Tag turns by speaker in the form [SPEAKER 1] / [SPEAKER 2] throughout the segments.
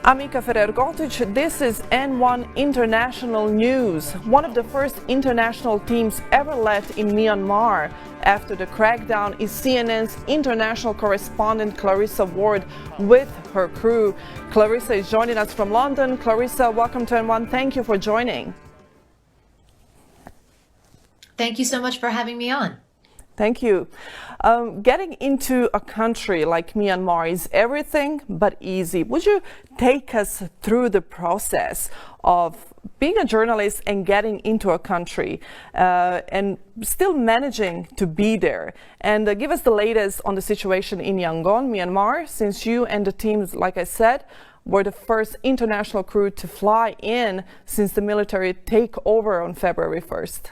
[SPEAKER 1] I'm Mika Ferrer-Gotic. This is N1 International News. One of the first international teams ever left in Myanmar after the crackdown is CNN's international correspondent Clarissa Ward with her crew. Clarissa is joining us from London. Clarissa, welcome to N1. Thank you for joining.
[SPEAKER 2] Thank you so much for having me on.
[SPEAKER 1] Thank you. Getting into a country like Myanmar is everything but easy. Would you take us through the process of being a journalist and getting into a country and still managing to be there? And give us the latest on the situation in Yangon, Myanmar, since you and the teams, like I said, were the first international crew to fly in since the military takeover on February 1st.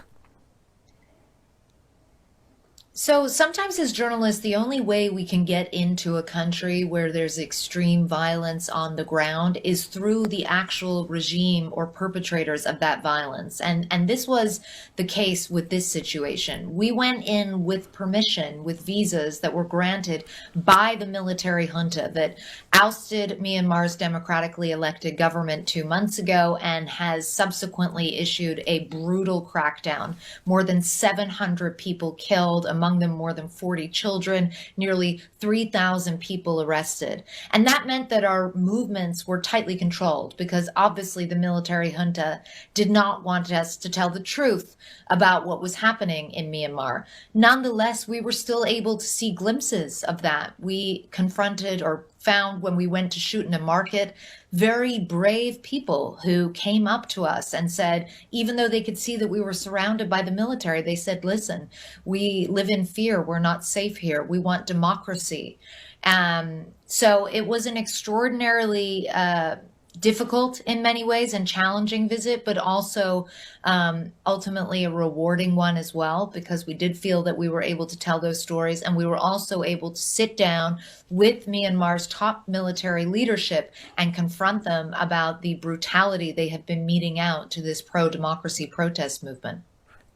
[SPEAKER 2] So sometimes as journalists, the only way we can get into a country where there's extreme violence on the ground is through the actual regime or perpetrators of that violence. And this was the case with this situation. We went in with permission, with visas that were granted by the military junta that ousted Myanmar's democratically elected government 2 months ago and has subsequently issued a brutal crackdown. More than 700 people killed, among them more than 40 children, nearly 3,000 people arrested. And that meant that our movements were tightly controlled because obviously the military junta did not want us to tell the truth about what was happening in Myanmar. Nonetheless, we were still able to see glimpses of that. We confronted or found when we went to shoot in a market very brave people who came up to us and said, even though they could see that we were surrounded by the military, they said, listen, we live in fear. We're not safe here. We want democracy. So it was an extraordinarily difficult in many ways and challenging visit, but also ultimately a rewarding one as well, because we did feel that we were able to tell those stories, and we were also able to sit down with Myanmar's top military leadership and confront them about the brutality they have been meting out to this pro-democracy protest movement.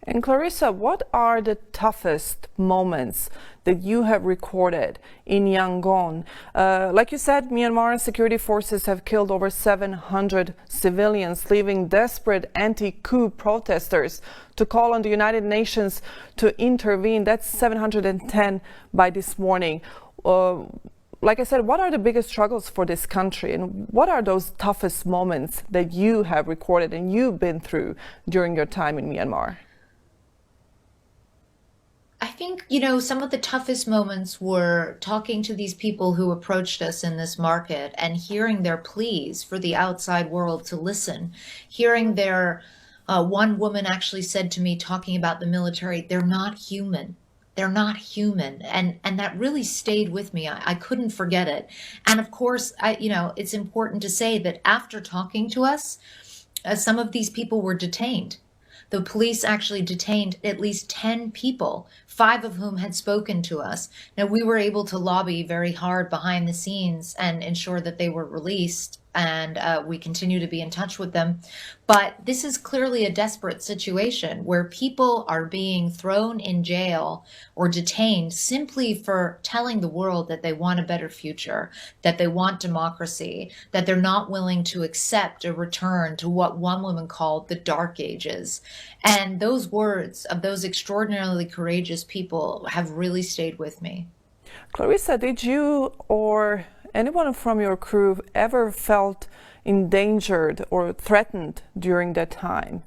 [SPEAKER 1] And Clarissa, what are the toughest moments that you have recorded in Yangon? Like you said, Myanmar security forces have killed over 700 civilians, leaving desperate anti-coup protesters to call on the United Nations to intervene. That's 710 by this morning. Like I said, what are the biggest struggles for this country, and what are those toughest moments that you have recorded and you've been through during your time in Myanmar?
[SPEAKER 2] I think, some of the toughest moments were talking to these people who approached us in this market and hearing their pleas for the outside world to listen. Hearing one woman actually said to me, talking about the military, they're not human. They're not human. And that really stayed with me. I couldn't forget it. And of course, it's important to say that after talking to us, some of these people were detained. The police actually detained at least 10 people, 5 of whom had spoken to us. Now, we were able to lobby very hard behind the scenes and ensure that they were released, and we continue to be in touch with them. But this is clearly a desperate situation where people are being thrown in jail or detained simply for telling the world that they want a better future, that they want democracy, that they're not willing to accept a return to what one woman called the Dark Ages. And those words of those extraordinarily courageous people have really stayed with me.
[SPEAKER 1] Clarissa, did you or anyone from your crew ever felt endangered or threatened during that time?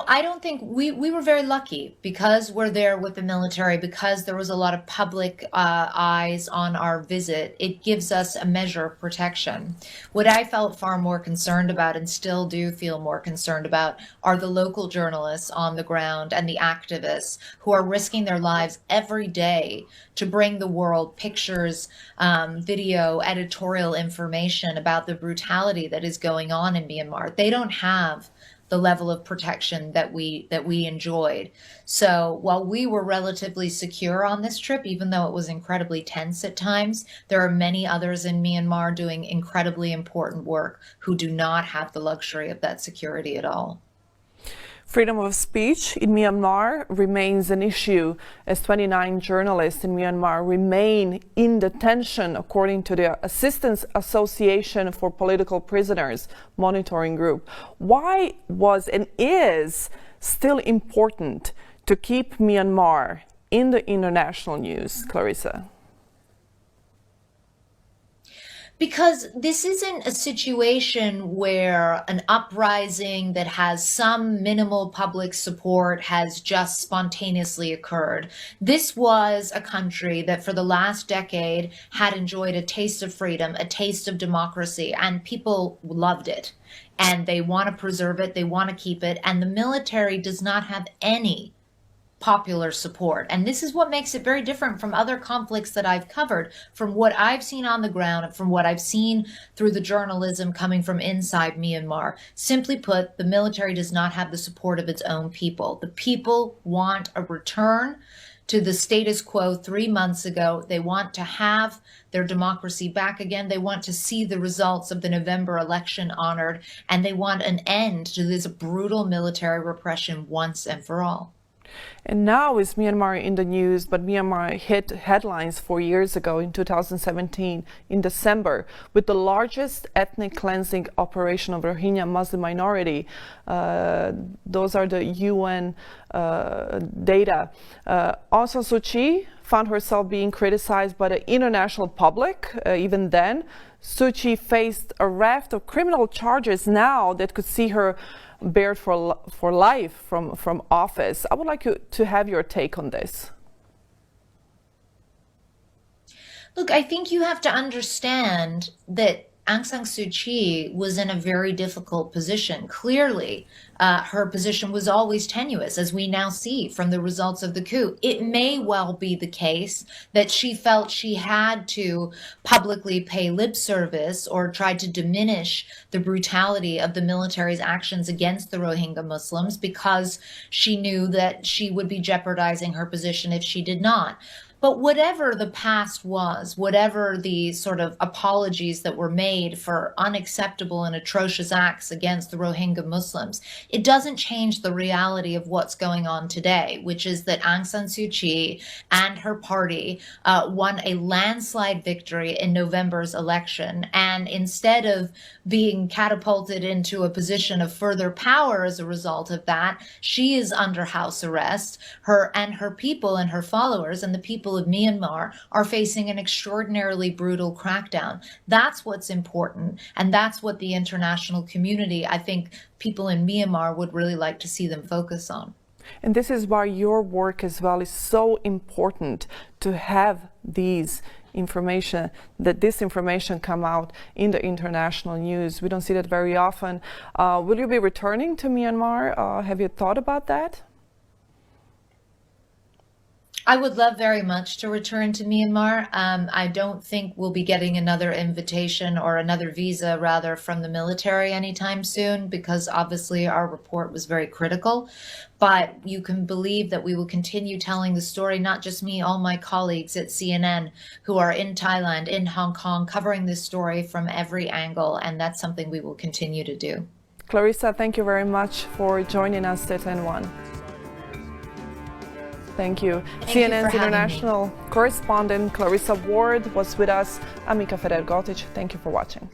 [SPEAKER 2] I don't think we were very lucky because we're there with the military, because there was a lot of public eyes on our visit. It gives us a measure of protection. What I felt far more concerned about, and still do feel more concerned about, are the local journalists on the ground and the activists who are risking their lives every day to bring the world pictures, video, editorial information about the brutality that is going on in Myanmar. They don't have the level of protection that we enjoyed. So while we were relatively secure on this trip, even though it was incredibly tense at times, there are many others in Myanmar doing incredibly important work who do not have the luxury of that security at all.
[SPEAKER 1] Freedom of speech in Myanmar remains an issue as 29 journalists in Myanmar remain in detention, according to the Assistance Association for Political Prisoners monitoring group. Why was and is still important to keep Myanmar in the international news, Clarissa?
[SPEAKER 2] Because this isn't a situation where an uprising that has some minimal public support has just spontaneously occurred. This was a country that for the last decade had enjoyed a taste of freedom, a taste of democracy, and people loved it. And they want to preserve it, they want to keep it, and the military does not have any popular support. And this is what makes it very different from other conflicts that I've covered, from what I've seen on the ground and from what I've seen through the journalism coming from inside Myanmar. Simply put, the military does not have the support of its own people. The people want a return to the status quo 3 months ago. They want to have their democracy back again. They want to see the results of the November election honored, and they want an end to this brutal military repression once and for all.
[SPEAKER 1] And now is Myanmar in the news, but Myanmar hit headlines 4 years ago in 2017, in December, with the largest ethnic cleansing operation of Rohingya Muslim minority. Those are the UN data. Aung San Suu Kyi found herself being criticized by the international public. Even then, Suu Kyi faced a raft of criminal charges now that could see her barred for life from office. I would like you to have your take on this.
[SPEAKER 2] Look, I think you have to understand that Aung San Suu Kyi was in a very difficult position. Clearly, her position was always tenuous, as we now see from the results of the coup. It may well be the case that she felt she had to publicly pay lip service or try to diminish the brutality of the military's actions against the Rohingya Muslims because she knew that she would be jeopardizing her position if she did not. But whatever the past was, whatever the sort of apologies that were made for unacceptable and atrocious acts against the Rohingya Muslims, it doesn't change the reality of what's going on today, which is that Aung San Suu Kyi and her party won a landslide victory in November's election. And instead of being catapulted into a position of further power as a result of that, she is under house arrest. Her people and her followers and the people of Myanmar are facing an extraordinarily brutal crackdown. That's what's important, and that's what the international community, I think people in Myanmar would really like to see them focus on.
[SPEAKER 1] And this is why your work as well is so important, to have this information come out in the international news. We don't see that very often. Will you be returning to Myanmar? Have you thought about that?
[SPEAKER 2] I would love very much to return to Myanmar. I don't think we'll be getting another invitation or another visa, rather, from the military anytime soon, because obviously our report was very critical. But you can believe that we will continue telling the story, not just me, all my colleagues at CNN who are in Thailand, in Hong Kong, covering this story from every angle, and that's something we will continue to do.
[SPEAKER 1] Clarissa, thank you very much for joining us at N1. Thank you. CNN's international correspondent Clarissa Ward was with us. I'm Mika Ferrer-Gotic. Thank you for watching.